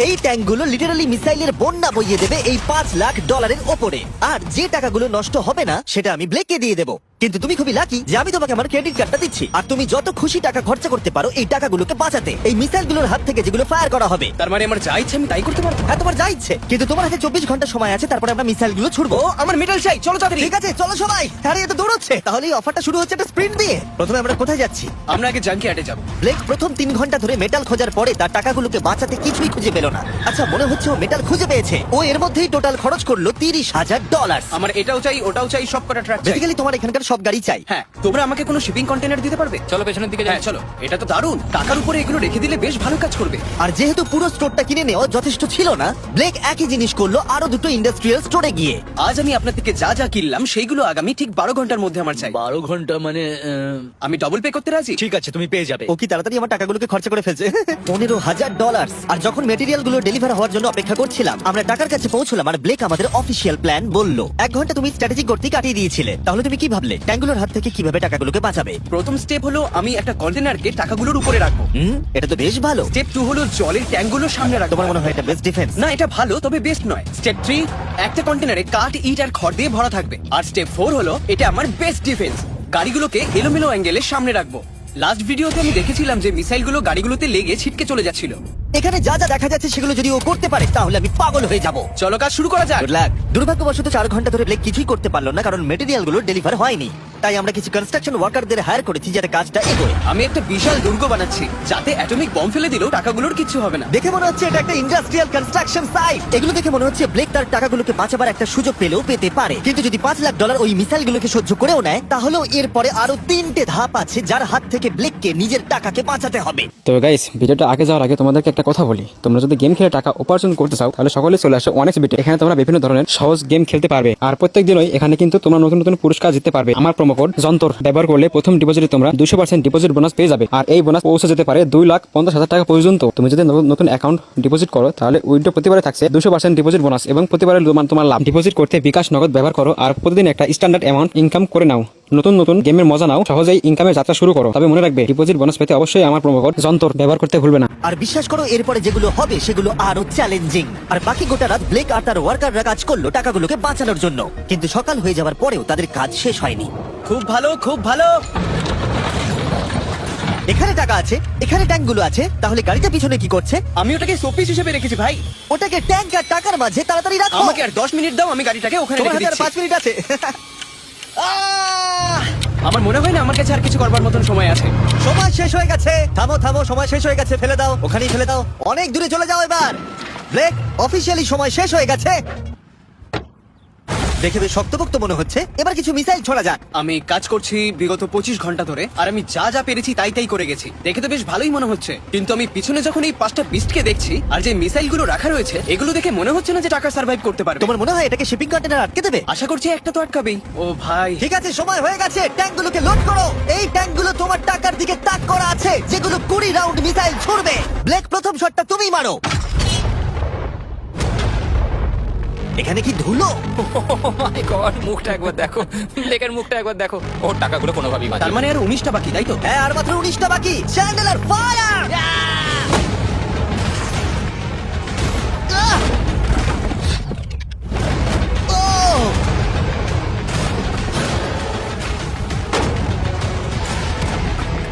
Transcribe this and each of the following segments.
এই ট্যাঙ্কগুলো লিটারালি মিসাইলের বন্যা বইয়ে দেবে এই $5 লাখ ওপরে। আর যে টাকাগুলো নষ্ট হবে না সেটা আমি ব্লেককে দিয়ে দেবো। কিন্তু তুমি খুবই লাকি যে আমি তোমাকে আমার ক্রেডিট কার্ডটা দিচ্ছি, আর তুমি যত খুশি টাকা খরচা করতে পারো এই টাকাগুলোকে বাঁচাতে, এই মিসাইলগুলোর হাত থেকে যেগুলো ফায়ার করা হবে। তার মানে আমার যা ইচ্ছে আমি তাই করতে পারবো? হ্যাঁ, তোমার যা ইচ্ছে, কিন্তু তোমার হাতে 24 ঘন্টা সময় আছে, তারপরে আমরা মিসাইলগুলো ছুড়বো। ও আমার মেডাল চাই, চলো তাড়াতাড়ি। ঠিক আছে, চলো সবাই। আরে এ তো দৌড়চ্ছে। তাহলে এই অফারটা শুরু হচ্ছে একটা স্প্রিন্ট দিয়ে। প্রথমে আমরা কোথায় যাচ্ছি? আমরা আগে জাঙ্কিয়ার্ডে যাবো। ব্লেক প্রথম 3 ঘন্টা ধরে মেটাল খোঁজার পরে তার টাকাগুলোকে বাঁচাতে কিছুই খুঁজে পেল না। আচ্ছা, মনে হচ্ছে ও মেটাল খুঁজে পেয়েছে। ও এর মধ্যেই টোটাল খরচ করলো $30,000। আমার এটাও চাই, ওটাও চাই, সব কটা ট্রাক চাই। বেসিক্যালি তোমার এখানকার সব গাড়ি চাই। হ্যাঁ, তোমরা আমাকে কোনো শিপিং কন্টেনার দিতে পারবে? চলো পেছনের দিকে যাই। হ্যাঁ চলো, এটা তো দারুণ। টাকার উপরে এগুলো রেখে দিলে বেশ ভালো কাজ করবে। আর যেহেতু পুরো স্টোরটা কিনে নেওয়া যথেষ্ট ছিল না, ব্লেক একই জিনিস করলো আরো দুটো ইন্ডাস্ট্রিয়াল স্টোরে গিয়ে। আজ আমি আপনার থেকে যা যা কিনলাম সেইগুলো আগামী ঠিক 12 ঘন্টার মধ্যে আমার চাই। 12 ঘন্টা মানে আমি ডবল পে করতে রাজি। ঠিক আছে, তুমি পেয়ে যাবে। ও কি তাড়াতাড়ি আমার টাকাগুলোকে খরচা করে ফেলছে। $15,000। আর যখন মেটেরিয়াল গুলো ডেলিভার হওয়ার জন্য অপেক্ষা করছিলাম, আমরা টাকার কাছে পৌঁছলাম আর ব্লেক আমাদের অফিসিয়াল প্ল্যান বললো। 1 ঘন্টা তুমি স্ট্র্যাটেজি করতে কাটিয়ে দিয়েছিলে, তাহলে তুমি কি ভাবলে ট্যাঙ্কগুলোর হাত থেকে কিভাবে টাকাগুলোকে বাঁচাবে? প্রথম স্টেপ হলো আমি একটা কন্টেনারকে টাকাগুলোর উপরে রাখবো। এটা তো বেশ ভালো। স্টেপ 2 হলো জলের ট্যাঙ্কগুলো সামনে রাখবো। তোমার মনে হয় এটা বেস্ট ডিফেন্স? না, এটা ভালো তবে বেস্ট নয়। স্টেপ 3, একটা কন্টেনারে কাঠ, ইট আর খড় দিয়ে ভরা থাকবে। আর স্টেপ 4 হলো এটা আমার বেস্ট ডিফেন্স, গাড়িগুলোকে এলোমেলো অ্যাঙ্গেলে সামনে রাখবো। লাস্ট ভিডিওতে আমি দেখেছিলাম যে মিসাইলগুলো গাড়িগুলোতে লেগে ছিটকে চলে যাচ্ছিল। এখানে যা যা দেখা যাচ্ছে সেগুলো যদি ও করতে পারে তাহলে আমি পাগল হয়ে যাব। চলো কাজ শুরু করা যাক। Good luck. দুর্ভাগ্যবশত 4 ঘন্টা ধরে ব্লেক কিছুই করতে পারলো না, কারণ মেটেরিয়াল গুলো ডেলিভার হয়নি। তাই আমরা কিছু কনস্ট্রাকশন ওয়ার্কারদের হায়ার করেছি যাতে কাজটা এগোয়। আমি একটা বিশাল দুর্গ বানাচ্ছি যাতে অ্যাটমিক বম ফেলে দিলেও টাকাগুলোর কিচ্ছু হবে না। দেখে মনে হচ্ছে এটা একটা ইন্ডাস্ট্রিয়াল কনস্ট্রাকশন সাইট। এগুলো দেখে মনে হচ্ছে ব্লেক তার টাকাগুলোকে বাঁচাবার একটা সুযোগ পেলেও পেতে পারে, কিন্তু যদি $5 লাখ ওই মিসাইলগুলোকে সহ্য করেও নেয়, তাহলেও এরপরে আরো 3টে ধাপ আছে যার হাত থেকে ব্লেককে নিজের টাকাকে বাঁচাতে হবে। তো গাইস, ভিডিওটা আগে যাওয়ার আগে তোমাদেরকে একটা কথা বলি, তোমরা যদি গেম খেলে টাকা উপার্জন করতে চাও তাহলে সকলে চলে আসো অনেক বিটে। এখানে তোমরা বিভিন্ন ধরনের সহজ গেম খেলতে পারবে, আর প্রত্যেক দিনই এখানে কিন্তু তোমরা নতুন নতুন পুরস্কার জিততে পারবে। আমার প্রোমো কোড যন্তর ব্যবহার করলে প্রথম ডিপোজিটে তোমরা 200% ডিপোজিট বোনাস পেয়ে যাবে, আর এই বোনাস পৌঁছে যেতে পারে 2,50,000 টাকা পর্যন্ত। তুমি যদি নতুন অ্যাকাউন্ট ডিপোজিট করো তাহলে উইথড্র প্রতিবারে থাকছে 200% ডিপোজিট বোনাস, এবং প্রতিবারে তোমার লাভ। ডিপোজিট করতে বিকাশ নগদ ব্যবহার করো, আর প্রতিদিন একটা স্ট্যান্ডার্ড অ্যামাউন্ট ইনকাম করে নাও। নতুন নতুন গেমের মজা নাও, সহজেই ইনকামের যাত্রা শুরু করো। তবে মনে রাখবে, ডিপোজিট বোনাস পেতে অবশ্যই আমার প্রোমো কোড যন্তর ব্যবহার করতে ভুলবে না। আর বিশ্বাস করো, এরপরে যেগুলো হবে সেগুলো আরো চ্যালেঞ্জিং। আর বাকি গোটা রাত ব্লেক আর তার ওয়ার্কাররা কাজ করলো টাকাগুলোকে বাঁচানোর জন্য, কিন্তু সকাল হয়ে যাওয়ার পরেও তাদের কাজ শেষ হয়নি। খুব ভালো, খুব ভালো। এখানে টাকা আছে, এখানে ট্যাঙ্কগুলো আছে, তাহলে গাড়িটা পিছনে কি করছে? আমি ওটাকে শোপিস হিসেবে রেখেছি ভাই। ওটাকে ট্যাঙ্ক আর টাকার মাঝে তাড়াতাড়ি রাখো। আমাকে আর 10 মিনিট দাও, আমি গাড়িটাকে ওখানে তোমার রেখে হাতে আর দিচ্ছি। 5 মিনিট আছে। আমার মনে হয় না আমার কাছে আর কিছু করবার মতন সময় আছে। সময় শেষ হয়ে গেছে। থামো থামো, সময় শেষ হয়ে গেছে। ফেলে দাও, ওখানেই ফেলে দাও। অনেক দূরে চলে যাও এবার। ব্লেক, অফিসিয়ালি সময় শেষ হয়ে গেছে। দেখে বেশ শক্তপোক্ত মনে হচ্ছে। এবার কিছু মিসাইল ছোড়া যাক। আমি কাজ করছি বিগত 25 ঘন্টা ধরে, আর আমি যা যা পেরেছি তাই তাই করে গেছি। দেখে তো বেশ ভালোই মনে হচ্ছে, কিন্তু আমি পিছনে যখন এই 5টা বিস্টকে দেখছি আর যে মিসাইলগুলো রাখা রয়েছে, এগুলো দেখে মনে হচ্ছে না যে টাকা সার্ভাইভ করতে পারবে। তোমার মনে হয় এটাকে শিপিং কন্টেনার আটকে দেবে? আশা করছি একটা তো আটকাবেই। ও ভাই, ঠিক আছে, সময় হয়ে গেছে। ট্যাঙ্কগুলোকে লোড করো। এই ট্যাঙ্কগুলো তোমার টাকার দিকে তাক করা আছে, যেগুলো 20 রাউন্ড মিসাইল ছুড়বে। ব্লেক, প্রথম শটটা তুমিই মারো। এখানে কি ধুলো? মাই গড, মুখটা একবার দেখো, ব্লেকের মুখটা একবার দেখো। ওর টাকাগুলো কোনোভাবেই তার বাঁচবে। মানে আর 19টা বাকি, তাই তো? হ্যাঁ, আর মাত্র 19টা বাকি। Chandler fire!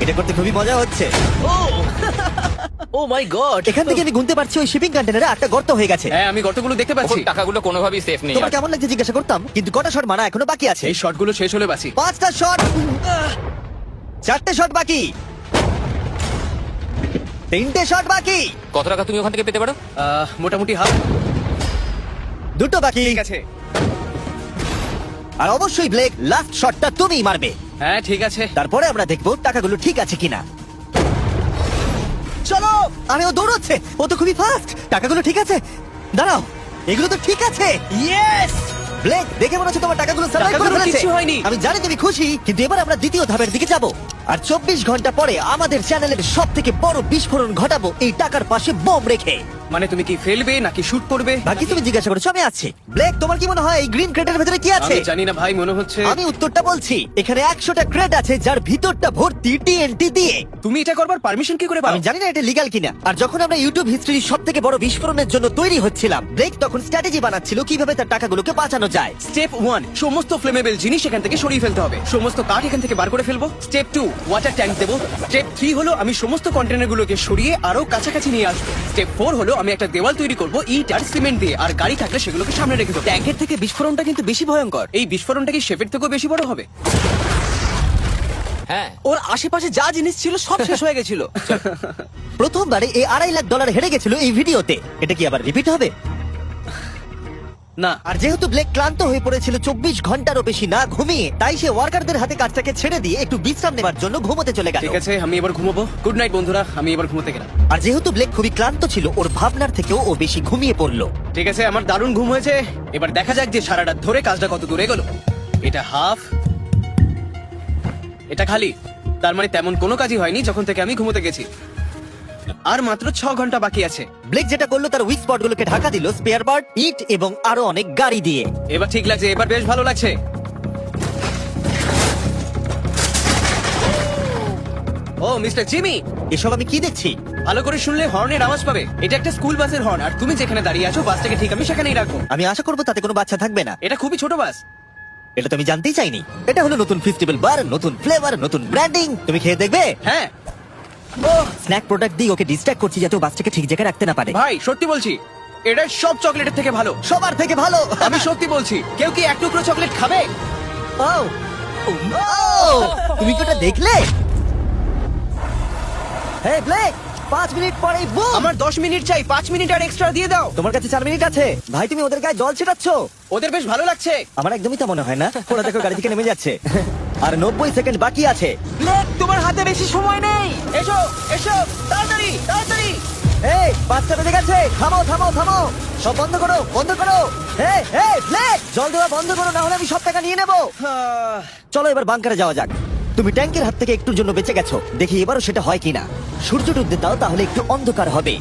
এটা করতে খুবই মজা হচ্ছে। ও মাই গড, এখান থেকে আমি গুনতে পারছি ওই শিপিং কন্টেনারে 8টা গর্ত হয়ে গেছে। হ্যাঁ, আমি গর্তগুলো দেখতে পাচ্ছি। ওর টাকাগুলো কোনোভাবেই সেফ নেই। তোমার কেমন লাগছে জিজ্ঞাসা করতাম, কিন্তু কটা শট মারা এখনো বাকি আছে। এই শটগুলো শেষ হলে বাঁচি। 5টা শট, 4টে শট বাকি, 3টে শট বাকি, কত টাকা তুমি ওখান থেকে পেতে পারো? মোটামুটি হাফ। 2টো বাকি। ঠিক আছে। আর অবশ্যই ব্লেক, লাস্ট শটটা তুমিই মারবে। হ্যাঁ ঠিক আছে। তারপরে আমরা দেখবো টাকাগুলো ঠিক আছে কিনা। চলো। আরে ও দৌড়চ্ছে, ও তো খুবই ফাস্ট। টাকাগুলো ঠিক আছে? দাঁড়াও, এগুলো তো ঠিক আছে। ইয়েস! ব্লেক, দেখে মনে হচ্ছে তোমার টাকাগুলো সার্ভাইভ করে টাকাগুলো ফেলেছে। কিচ্ছু হয়নি। আমি জানি তুমি খুশি, কিন্তু এবার আমরা দ্বিতীয় ধাপের দিকে যাব। আর 24 ঘন্টা পরে আমাদের চ্যানেলের সব থেকে বড় বিস্ফোরণ ঘটাবো এই টাকার পাশে বোম রেখে। মানে তুমি কি ফেলবে নাকি শুট করবে? বাকি তুমি জিজ্ঞাসা করেছো, আমি আছি। ব্লেক, তোমার কি মনে হয় এই গ্রিন ক্রেটের ভেতরে কি আছে? আমি জানি না ভাই, মনে হচ্ছে। আমি উত্তরটা বলছি। এখানে 100টা ক্রেট আছে যার ভিতরটা ভর্তি টিএনটি দিয়ে। তুমি এটা করবার পারমিশন কি করে পাও? আমি জানি না এটা লিগ্যাল কিনা। আর যখন আমরা ইউটিউব হিস্ট্রির সব থেকে বড় বিস্ফোরণের জন্য তৈরি হচ্ছিলাম, ব্লেক তখন স্ট্র্যাটেজি বানাচ্ছিল কিভাবে তার টাকাগুলোকে বাঁচানো যায়। স্টেপ 1, সমস্ত ফ্লেমেবল জিনিস এখান থেকে সরিয়ে ফেলতে হবে। সমস্ত কাঠ এখান থেকে বার করে ফেলবো। স্টেপ 2, ওয়াটার ট্যাঙ্ক দেবো। স্টেপ 3 হলো আমি সমস্ত কন্টেনারগুলোকে সরিয়ে আরো কাছাকাছি নিয়ে আসবো। স্টেপ 4 হলো আমি একটা দেওয়াল তৈরি করব ইট আর সিমেন্ট দিয়ে, আর গাড়ি থাকলে সেগুলোকে সামনে রেখে দেবো। ট্যাঙ্কের থেকে বিস্ফোরণটা কিন্তু বেশি ভয়ঙ্কর। এই বিস্ফোরণটা কি শেপের থেকেও বেশি বড় হবে? হ্যাঁ, ওর আশেপাশে যা জিনিস ছিল সব শেষ হয়ে গেছিল। প্রথমবারে এই $2.5 লাখ হেরে গেছিল এই ভিডিওতে। এটা কি আবার রিপিট হবে? না, আর যেহেতু ব্লেক ক্লান্ত হয়ে পড়েছিল 24 ঘন্টারও বেশি না ঘুমিয়ে, তাই সে ওয়ার্কারদের হাতে কাজটাকে ছেড়ে দিয়ে একটু বিশ্রাম নেবার জন্য ঘুমোতে চলে গেল। ঠিক আছে, আমি এবার ঘুমাবো। গুড নাইট বন্ধুরা, আমি এবার ঘুমোতে গেলাম। আর যেহেতু ব্লেক খুবই ক্লান্ত ছিল, ওর ভাবনার থেকেও ও বেশি ঘুমিয়ে পড়লো। ঠিক আছে, আমার দারুণ ঘুম হয়েছে। এবার দেখা যাক যে সারা রাত ধরে কাজটা কত দূরে গেল। এটা হাফ, এটা খালি। তার মানে তেমন কোনো কাজই হয়নি যখন থেকে আমি ঘুমোতে গেছি। আর মাত্র 6 ঘন্টা বাকি আছে। ব্লেক যেটা করলো তার উইক স্পটগুলোকে ঢাকা দিল স্পেয়ার পার্ট, ইট এবং আরো অনেক গাড়ি দিয়ে। এবার ঠিক লাগছে, এবার বেশ ভালো লাগছে। ও মিস্টার জিমি, এসব আমি কি দেখছি? ভালো করে শুনলে হর্নের আওয়াজ পাবে। এটা একটা স্কুল বাসের হর্ন, আর তুমি যেখানে দাঁড়িয়ে আছো বাসটাকে ঠিক আমি সেখানেই রাখবো। আমি আশা করবো তাতে কোনো বাচ্চা থাকবে না। এটা খুবই ছোট বাস। এটা তো আমি জানতেই চাইনি। এটা হলো নতুন ফেস্টিভ্যাল বার, নতুন ফ্লেভার, নতুন ব্র্যান্ডিং। তুমি খেয়ে দেখবে? হ্যাঁ ও স্ন্যাক প্রোডাক্ট দিয়ে ওকে ডিস্ট্র্যাক্ট করছি যাতে ও বাসটাকে ঠিক জায়গায় রাখতে না পারে। ভাই, সত্যি বলছি, এটা সব চকলেটের থেকে ভালো। সবার থেকে ভালো। আমি সত্যি বলছি। কেউ কি এক টুকরো চকলেট খাবে? ও তুমি কি ওটা দেখলে? হ্যাঁ ব্লেক, 5 মিনিট পরেই বুম। আমার 10 মিনিট চাই, 5 মিনিট আর এক্সট্রা দিয়ে দাও। তোমার কাছে 4 মিনিট আছে। ভাই তুমি ওদের গায়ে জল ছেটাচ্ছ। ওদের বেশ ভালো লাগছে। আমার একদমই তা মনে হয় না। ওরা দেখো গাড়ি থেকে নেমে যাচ্ছে। আর 90 সেকেন্ড বাকি আছে। ব্লেক, তোমার হাতে বেশি সময় নেই। এসো এসো, তাড়াতাড়ি তাড়াতাড়ি। এই 5টা বেজে গেছে। থামো থামো থামো, সব বন্ধ করো বন্ধ করো। এই এই ব্লেক, জল দেওয়া বন্ধ করো, না হলে আমি সব টাকা নিয়ে নেবো। চলো এবার বাংকারে যাওয়া যাক। তুমি ট্যাঙ্কের হাত থেকে একটুর জন্য বেঁচে গেছো। দেখি এবারও সেটা হয় কিনা। সূর্য ডুবতে দাও, তাহলে একটু অন্ধকার হবে।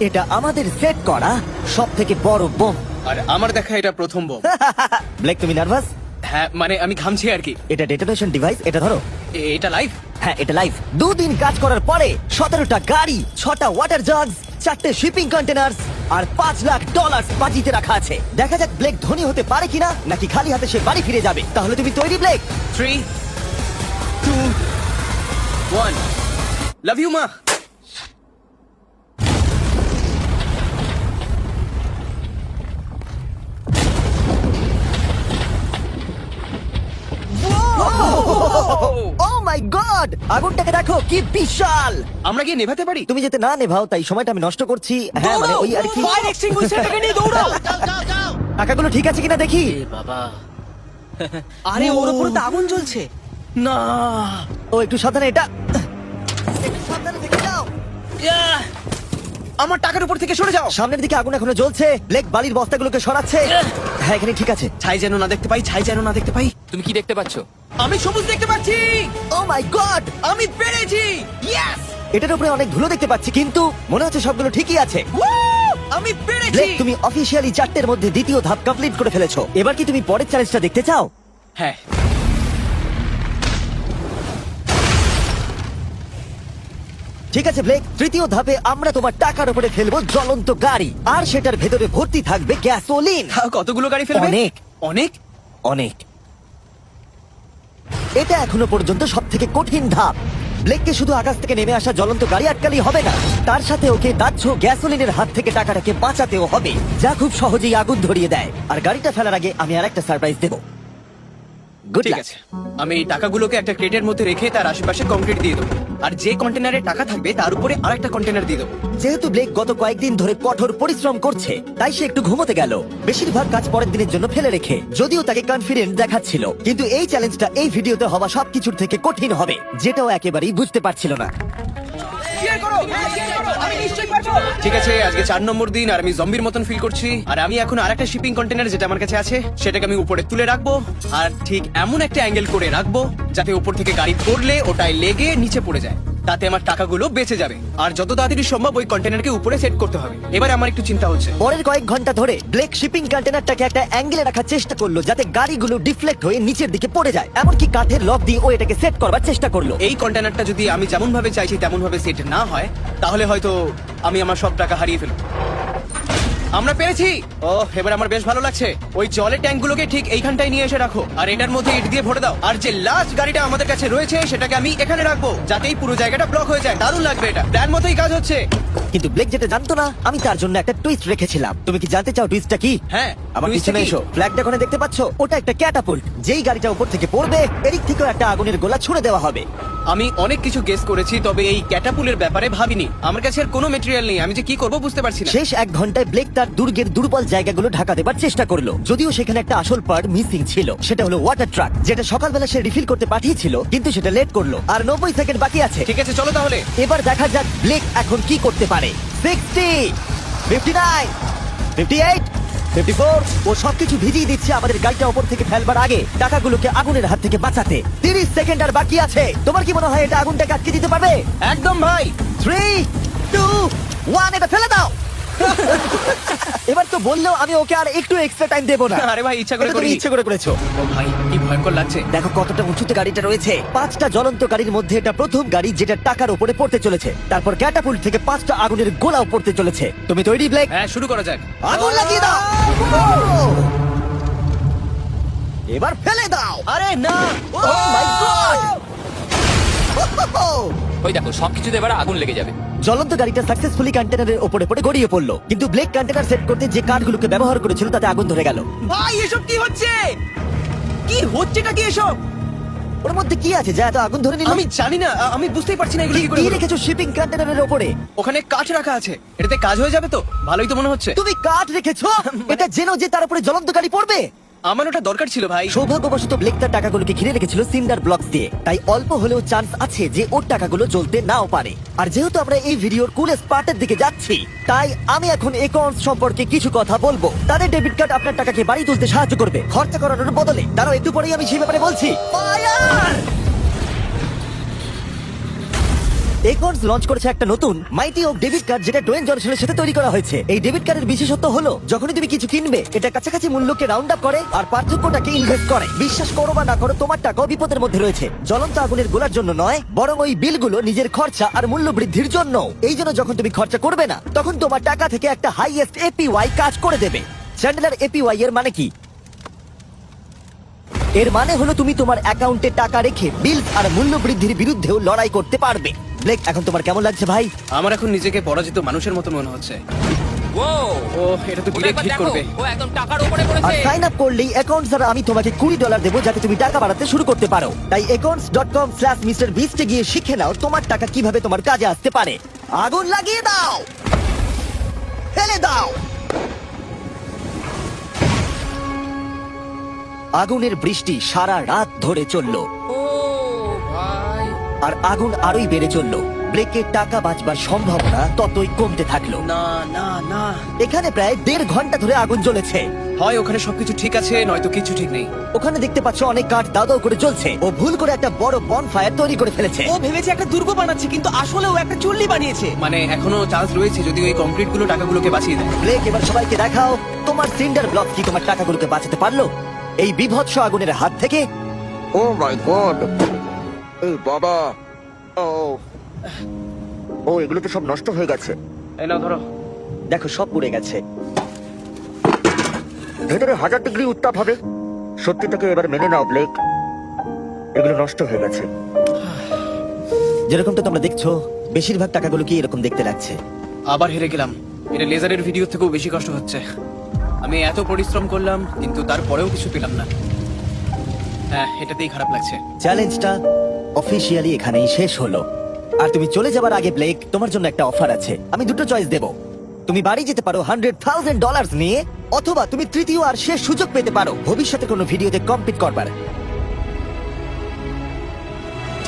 এটা আমাদের সেট করা সব থেকে বড় বোম। আর আমার দেখা এটা প্রথম বোম। ব্লেক তুমি নার্ভাস? হ্যাঁ, মানে আমি ঘামছি আর কি। এটা ডেটোনেশন ডিভাইস, এটা ধরো। এটা লাইভ? হ্যাঁ এটা লাইভ। 2 দিন কাজ করার পরে 17টা গাড়ি, 6টা ওয়াটার জাগস, 4টে শিপিং কন্টেনার্স আর $5 লাখ বাজিতে রাখা আছে। দেখা যাক ব্লেক ধনী হতে পারে কিনা, নাকি খালি হাতে সে বাড়ি ফিরে যাবে। তাহলে তুমি তৈরি ব্লেক? 3, 2, 1। লাভ ইউ মা। ও মাই গড, আগুনটাকে দেখো কি বিশাল। আমরা কি নেভাতে পারি? তুমি যেতে না নেভাও, তাই সময়টা আমি নষ্ট করছি। হ্যাঁ মানে ওই আর কি। ফায়ার এক্সটিংগুইশারটাকে নিয়ে দৌড়াও। টাকাগুলো ঠিক আছে কিনা দেখি। আরে ওর উপরে তো আগুন জ্বলছে। না, ও একটু সাবধানে, এটা একটু সাবধানে থেকে যাও। আমার টাকার উপর থেকে সরে যাও। সামনের দিকে আগুন এখনো জ্বলছে। ব্লেক বালির বস্তাগুলোকে সরাচ্ছে। হ্যাঁ এখানে ঠিক আছে। ছাই যেন না দেখতে পাই, ছাই যেন না দেখতে পাই। তুমি কি দেখতে পাচ্ছো? আমি সবুজ দেখতে পাচ্ছি। ও মাই গড, আমি পেরেছি। ইয়েস, এটার উপরে অনেক ধুলো দেখতে পাচ্ছি, কিন্তু মনে হচ্ছে সবগুলো ঠিকই আছে। আমি পেরেছি। ব্লেক তুমি অফিসিয়ালি 4টের মধ্যে দ্বিতীয় ধাপ কমপ্লিট করে ফেলেছো। এবার কি তুমি পরের চ্যালেঞ্জটা দেখতে চাও? হ্যাঁ। ঠিক আছে ব্লেক, তৃতীয় ধাপে আমরা তোমার টাকার উপরে ফেলবো জ্বলন্ত গাড়ি, আর সেটার ভেতরে ভর্তি থাকবে গ্যাসোলিন। কতগুলো গাড়ি ফেলবে? অনেক অনেক অনেক। এটা এখনো পর্যন্ত সব থেকে কঠিন ধাপ। ব্লেককে শুধু আকাশ থেকে নেমে আসা জ্বলন্ত গাড়ি আটকালেই হবে না, তার সাথে ওকে দাহ্য গ্যাসোলিনের হাত থেকে টাকাটাকে বাঁচাতেও হবে, যা খুব সহজেই আগুন ধরিয়ে দেয়। আর গাড়িটা ফেলার আগে আমি আর একটা সারপ্রাইজ দেবো। গুড ঠিক লাক। আছে, আমি এই টাকাগুলোকে একটা ক্রেটের মধ্যে রেখে তার আশেপাশে কংক্রিট দিয়ে দেবো, আর যে কন্টেনারে টাকা থাকবে তার উপরে আরেকটা কন্টেনার দিয়ে দেবো। যেহেতু ব্লেক গত কয়েকদিন ধরে কঠোর পরিশ্রম করছে, তাই সে একটু ঘুমোতে গেল, বেশিরভাগ কাজ পরের দিনের জন্য ফেলে রেখে। যদিও তাকে কনফিডেন্ট দেখাচ্ছিল, কিন্তু এই চ্যালেঞ্জটা এই ভিডিওতে হওয়া সবকিছুর থেকে কঠিন হবে, যেটাও একেবারেই বুঝতে পারছিল না। ঠিক আছে, আজকে 4 নম্বর দিন আর আমি জম্বির মতন ফিল করছি। আর আমি এখন আরেকটা শিপিং কন্টেনার যেটা আমার কাছে আছে সেটাকে আমি উপরে তুলে রাখবো, আর ঠিক এমন একটা অ্যাঙ্গেল করে রাখবো যাতে উপর থেকে গাড়ি পড়লে ওটাই লেগে নিচে পড়ে যায়, তাতে আমার টাকাগুলো বেঁচে যাবে। আর যত তাড়াতাড়ি সম্ভব ওই কন্টেনারকে উপরে সেট করতে হবে। এবার আমার একটু চিন্তা হচ্ছে। পরের কয়েক ঘন্টা ধরে ব্লেক শিপিং কন্টেনারটাকে একটা অ্যাঙ্গেলে রাখার চেষ্টা করলো যাতে গাড়িগুলো ডিফ্লেক্ট হয়ে নিচের দিকে পড়ে যায়। এমনকি কাঠের লক দিয়ে ও এটাকে সেট করবার চেষ্টা করলো। এই কন্টেনারটা যদি আমি যেমন ভাবে চাইছি তেমন ভাবে সেট না হয় তাহলে হয়তো আমি আমার সব টাকা হারিয়ে ফেলবো। আমরা পেরেছি। ও, এবার আমার বেশ ভালো লাগছে। ওই জলের ট্যাঙ্কগুলোকে ঠিক এইখানটায় নিয়ে এসে রাখো, আর এটার মধ্যে ইট দিয়ে ভরে দাও। আর যে লাস্ট গাড়িটা আমাদের কাছে রয়েছে সেটাকে আমি এখানে রাখবো যাতে এই পুরো জায়গাটা ব্লক হয়ে যায়। দারুণ লাগবে, এটা প্ল্যান মতোই কাজ হচ্ছে। কিন্তু ব্লেক যেটা জানতো না, আমি তার জন্য একটা টুইস্ট রেখেছিলাম। তুমি কি জানতে চাও টুইস্টটা কি? হ্যাঁ, আমার টুইস্টটা পিছনে কি? এসো। ফ্ল্যাগটা ওখানে দেখতে পাচ্ছো? ওটা একটা ক্যাটাপুল্ট। যেই গাড়িটা উপর থেকে পড়বে এদিক থেকেও একটা আগুনের গোলা ছুড়ে দেওয়া হবে। আমি অনেক কিছু গেস করেছি, তবে এই ক্যাটাপুলের ব্যাপারে ভাবিনি। আমার কাছে আর কোনো মেটেরিয়াল নেই, আমি যে কি করব বুঝতে পারছি না। শেষ 1 ঘন্টায় ব্লেক তার দুর্গের দুর্বল জায়গাগুলো ঢাকা দেবার চেষ্টা করলো, যদিও সেখানে একটা আসল পার্ট মিসিং ছিল। সেটা হলো ওয়াটার ট্রাক, যেটা সকালবেলা সে রিফিল করতে পাঠিয়েছিল, কিন্তু সেটা লেট করলো। আর 90 সেকেন্ড বাকি আছে। ঠিক আছে, চলো তাহলে। এবার দেখা যাক ব্লেক এখন কি করতে পারে। 60, 59, 58, 54। ও সবকিছু ভিজিয়ে দিচ্ছে আমাদের গাড়িটা ওপর থেকে ফেলবার আগে টাকাগুলোকে আগুনের হাত থেকে বাঁচাতে। 30 সেকেন্ড আর বাকি আছে। তোমার কি মনে হয় এটা আগুনটাকে আটকে দিতে পারবে? একদম ভাই। 3, 2, 1, এটা ফেলে দাও। এবার তো বললেও আমি ওকে আর একটু এক্সট্রা টাইম দেবো না। আরে ভাই, ইচ্ছা করে এটা তুমি করিনি। ইচ্ছে করে করেছো। ও ভাই, কি ভয়ঙ্কর লাগছে। দেখো কতটা উঁচুতে গাড়িটা রয়েছে। 5টা জ্বলন্ত গাড়ির মধ্যে এটা প্রথম গাড়ি যেটা টাকার উপরে পড়তে চলেছে। তারপর ক্যাটাপুল্ট থেকে 5টা আগুনের গোলাও পড়তে চলেছে। তুমি তৈরি ব্লেক? হ্যাঁ, শুরু করা যাক। আগুন লাগিয়ে দাও। এবার ফেলে দাও। আরে না। ও মাই গড! ওই দেখো সবকিছুতে এবার আগুন লেগে যাবে। জ্বলন্ত গাড়িটা সাকসেসফুলি কন্টেনারের উপরে পড়ে গড়িয়ে পড়লো, কিন্তু ব্লেক কন্টেনার সেট করতে যে কাঠগুলোকে ব্যবহার করেছিল তাতে আগুন ধরে গেল। ভাই, এসব কি হচ্ছে? কি হচ্ছেটা কি এসব? ওর মধ্যে কি আছে যা এত আগুন ধরে নিল? আমি জানি না, আমি বুঝতেই পারছি না এগুলো কি করে কি হলো। রেখেছো শিপিং কন্টেনারের উপরে? ওখানে কাঠ রাখা আছে, এটাতে কাজ হয়ে যাবে তো? ভালোই তো মনে হচ্ছে। তুমি কাঠ রেখেছো? এটা জেনো যে তার উপরে জ্বলন্ত গাড়ি পড়বে। আমার ওটা দরকার ছিল ভাই। সৌভাগ্যবশত ব্লেক তার টাকাগুলোকে ঘিরে রেখেছিল সিন্ডার ব্লকস দিয়ে, তাই অল্প হলেও চান্স আছে যে ওর টাকাগুলো জ্বলতে নাও পারে। আর যেহেতু আমরা এই ভিডিওর কুলেস্ট পার্টের দিকে যাচ্ছি, তাই আমি এখন একর্নস সম্পর্কে কিছু কথা বলবো। তাদের ডেবিট কার্ড আপনার টাকাকে বাড়ি তুলতে সাহায্য করবে খরচা করানোর বদলে। দাঁড়াও, একটু পরেই আমি সেই ব্যাপারে বলছি। ফায়ার! একর্নস লঞ্চ করেছে একটা নতুন মাইটি ওক ডেবিট কার্ড, যেটা ডোয়েন জনসনের সাথে তৈরি করা হয়েছে। এই ডেবিট কার্ডের বিশেষত্ব হলো যখনই তুমি কিছু কিনবে এটা কাছাকাছি মূল্যকে রাউন্ড আপ করে আর পার্থক্যটাকে ইনভেস্ট করে। বিশ্বাস করো বা না করো, তোমার টাকাও বিপদের মধ্যে রয়েছে। জ্বলন্ত আগুনের গোলার জন্য নয়, বরং ওই বিলগুলো নিজের খরচা আর মূল্য বৃদ্ধির জন্য। এই জন্য যখন তুমি খরচা করবে না, তখন তোমার টাকা থেকে একটা হাইয়েস্ট এপিওয়াই কাজ করে দেবে। চ্যান্ডেলার, এপিওয়াই এর মানে কি? এর মানে হলো তুমি তোমার অ্যাকাউন্টে টাকা রেখে বিল আর মূল্য বৃদ্ধির বিরুদ্ধেও লড়াই করতে পারবে। ব্লেক, এখন তোমার কেমন লাগছে ভাই? আমার এখন নিজেকে পরাজিত মানুষের মতো মনে হচ্ছে। ও ও, এটা তো ওটা ডিরেক্ট একবার হিট দেখো, করবে। ও একদম টাকার উপরে আর পড়েছে। সাইন আপ করলেই অ্যাকাউন্ট দ্বারা আমি তোমাকে $20 দেবো যাতে তুমি টাকা বাড়াতে শুরু করতে পারো। তাই accounts.com/MrBeast এ গিয়ে শিখে নাও তোমার টাকা কিভাবে তোমার কাজে আসতে পারে। আগুন লাগিয়ে দাও, ফেলে দাও। আগুনের বৃষ্টি সারা রাত ধরে চললো, ও ভাই, আর আগুন আরোই বেড়ে চললো। ব্রেকের টাকা বাঁচবার সম্ভাবনা ততই কমতে থাকলো। না না না, এখানে প্রায় 1.5 ঘন্টা ধরে আগুন জ্বলেছে। হয় ওখানে সবকিছু ঠিক আছে, নয়তো কিছু ঠিক নেই। ওখানে দেখতে পাচ্ছ অনেক কাঠ দাও দাও করে জ্বলছে। ও ভুল করে একটা বড় বনফায়ার তৈরি করে ফেলেছে। ও ভেবেছে একটা দুর্গ বানাচ্ছে, কিন্তু আসলে ও একটা চুল্লি বানিয়েছে। মানে এখনো চান্স রয়েছে যদি ওই কংক্রিট গুলো টাকাগুলোকে বাঁচিয়ে দেয়। ব্লেক, এবার সবাইকে দেখাও তোমার সিন্ডার ব্লক কি তোমার টাকাগুলোকে বাঁচাতে পারলো এই বিভৎস আগুনের হাত থেকে। ও মাই গড! এই বাবা! ও ও, এগুলো তো সব নষ্ট হয়ে গেছে। এই নাও ধরো। দেখো সব পুড়ে গেছে। ভেতরে 1000 ডিগ্রি উত্তাপ হবে। সত্যিটাকে এবার মেনে নাও ব্লেক, এগুলো নষ্ট হয়ে গেছে। যেরকমটা তোমরা দেখছো, বেশিরভাগ টাকাগুলো কি এরকম দেখতে লাগছে। আবার হেরে গেলাম। এটা লেজারের ভিডিও থেকেও বেশি কষ্ট হচ্ছে। আমি এত পরিশ্রম করলাম কিন্তু তারপরেও কিছু পেলাম না। হ্যাঁ, এটাতেই খারাপ লাগছে। চ্যালেঞ্জটা অফিসিয়ালি এখানেই শেষ হলো। আর তুমি চলে যাবার আগে ব্লেক, তোমার জন্য একটা অফার আছে। আমি দুটো চয়েস দেব। তুমি বাড়ি যেতে পারো $100,000 নিয়ে, অথবা তুমি তৃতীয় আর শেষ সুযোগ পেতে পারো ভবিষ্যতে কোনো ভিডিওতে কম্পিট করবার।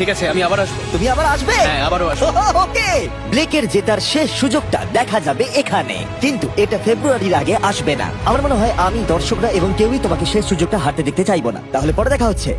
ঠিক আছে, আমি আবার আসবো। তুমি আবার আসবে? হ্যাঁ, আবারও আসবো। ওকে, ব্লেকের জেতার শেষ সুযোগটা দেখা যাবে এখানে, কিন্তু এটা ফেব্রুয়ারির আগে আসবে না। আমার মনে হয় আমি, দর্শকরা এবং কেউই তোমাকে শেষ সুযোগটা হারতে দেখতে চাইবো না। তাহলে পরে দেখা হচ্ছে।